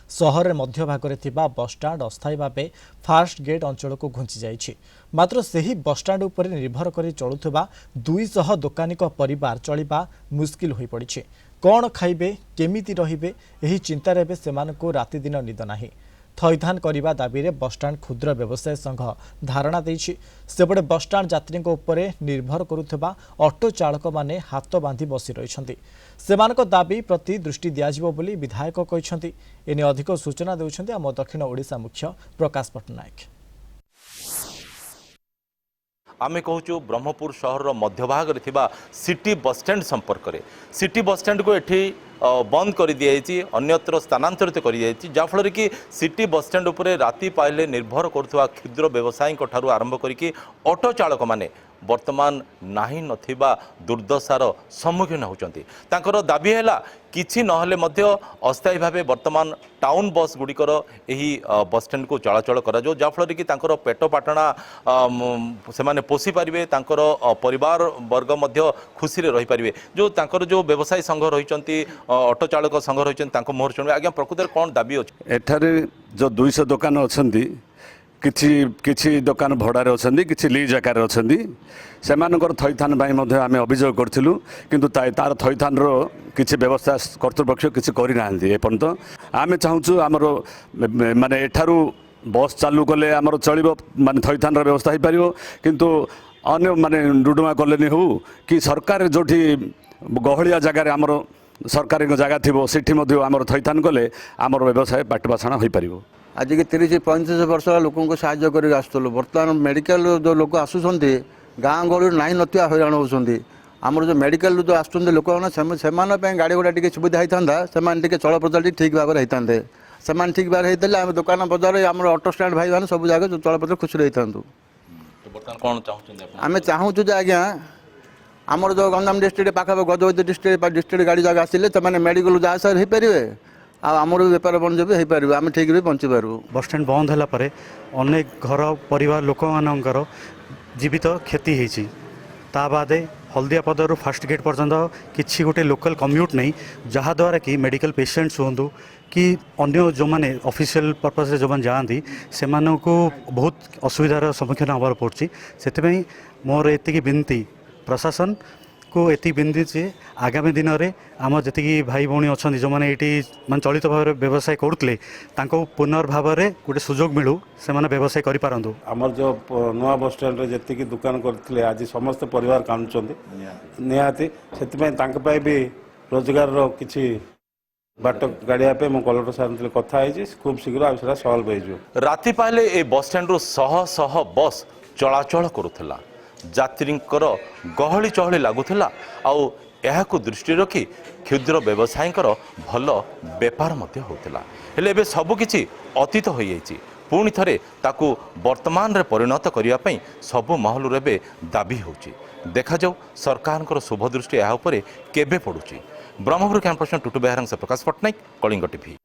सहर मध्य भागरे थिबा बसस्टाण्ड अस्थायी भावे फास्ट गेट अंचल को घुंची जाइछि। मात्र सही बसस्टाण्ड उपर निर्भर करी चलुथिबा 200 दोकानीक परिवार चलिबा मुस्किल होई पड़िछि। कौन खाइबे केमिति रहिबे एही चिंतार एबे सेमानकु राति दिन निद नाही। थैथान करने दाबी में बसस्टाण्ड क्षुद्र व्यवसाय संघ धारणा देछि। सेपटे बसस्टाण्ड यात्री उपरे निर्भर करुवा ऑटो चालक माने हाथ बांधि बसी रहिछन्ति। सेमानक दाबी प्रति दृष्टि दियाजिबो बोली विधायक कहिछन्ति। एने अधिक सूचना देउछन्ति आम दक्षिण ओडिशा मुख्य प्रकाश पट्टनायक। आमे कहूँ ब्रह्मपुर सहर मध्य भाग सिटी बसस्टैंड संपर्क में सिटी बसस्टैंड को एठी बंद कर दी अन्यत्र स्थानांतरित कर जाफल कि सिटी बसस्टैंड उपरे राति पाइले निर्भर करुवा क्षुद्र व्यवसायी ठारू आरंभ करिकी ऑटो चालक माने वर्तमान नाही नथिबा दुर्दशार सम्मुखीन होउचंती। तांकर दाबी हैला किछि नहले मध्य अस्थायी भावे वर्तमान टाउन बस गुड़िकर यही बस स्टैंड को चलाचल करा जो जाफल कि तांकर पेट पाटना से माने पोषी पारिबे तांकर परिवार वर्ग मध्य खुशी रे रही पारिबे। जो तांकर जो व्यवसायी संघ रहिचंती ऑटो चालक संघ रहिचंती तांको मोहर सुनबे। आज्ञा प्रकृतर कोन दाबी अछि एठारे जो 200 दुकान अछंती किछि दुकान भड़ारे अछंती किछि लीज आकार अछंती सेमानकर थैथान भाई मध्य आमे अभियोग करथिलु किंतु तार थैथान रो किछि व्यवस्था कर्तृपक्ष किछि करि नाहंती। एपर्यंत आमे चाहूछु हमर माने एठारू बस चालू कले हमर चलिबो माने थैथान रो व्यवस्था हो पारिबो किंतु अन्य माने डुडुमा कॉलोनी हो कि सरकार जोठी गहलिया जगह रे हमर सरकारी जगह थिबो सेठी मध्य हमर थैथान कले हमर व्यवसाय बाटबाछाणा हो पारिबो। आज के 30-35 वर्ष लोक साहाय्य कर आसुलु बर्तमान मेडिकल जो लोक आसुंट गाँ गहली नाई नथिया हैरान होती आमर जो मेडिकल जो आसुँच लोक मैंने गाड़ी गुड़ा टी सुविधा होता से चल प्रचल ठीक भाव होते से ठीक भाव होते आम दुकान बजार आम ऑटो स्टैंड भाई मैंने सब जगह चल प्रचल खुशी रही आम चाहूँ जे आज्ञा आमर जो गंजाम डिस्ट्रिक्ट पाखा गजपति डिस्ट्रिक्ट गाड़ी जगह आसिले से मेडिकल जा सार हो पारे आमर भी बेपार बन हो पार आम ठीक भी बंची पार। बस स्टैंड बंद है अनेक घर परिवार लोक मानकर जीवित क्षति होती बादे हल्दिया पदर फास्ट गेट पर्यंत किसी गोटे लोकल कम्यूट नहीं जहाद्वारा कि मेडिकल पेशेंट्स हूँ कि अन्य जो मैंने ऑफिशियल पर्पज जो मैंने जाती से बहुत असुविधार सम्मुखीन हबार पड़ुछि। से मोर एति विनती प्रशासन को एति बिंदी जे आगामी दिन में आम जी भाई भौणी अच्छा जो मैंने ये मैं चलित भाव व्यवसाय करुले पुनर्भाव गोटे सुजोग मिलू से व्यवसाय करूँ। आमर जो नुआ बस स्टैंड जी दुकान करते आज समस्त परिवार कामुंट निहाती से भी रोजगार किसी बाट गाड़ियापे मो कलेक्टर साहब कथी खूब शीघ्र आ सल्व हो। राति पाइले ए बस स्टैंड शह शह बस चलाचल करुला यात्रींकर गहली चहली लगुला आउ एहाकु दृष्टि रखी क्षुद्र व्यवसायी भल बेपार होता हेले सबकिछि अतीत हो जाइछि। पुणी थे ताकू वर्तमान रे परिणत करने सबु महलू रे दाबी होछि। देखा जाऊ सरकार शुभ दृष्टि यह केबे पड़ुछि। ब्रह्मपुर कैंपस टुटु बेहरंग से प्रकाश पट्टनायक, कलिंग टीवी।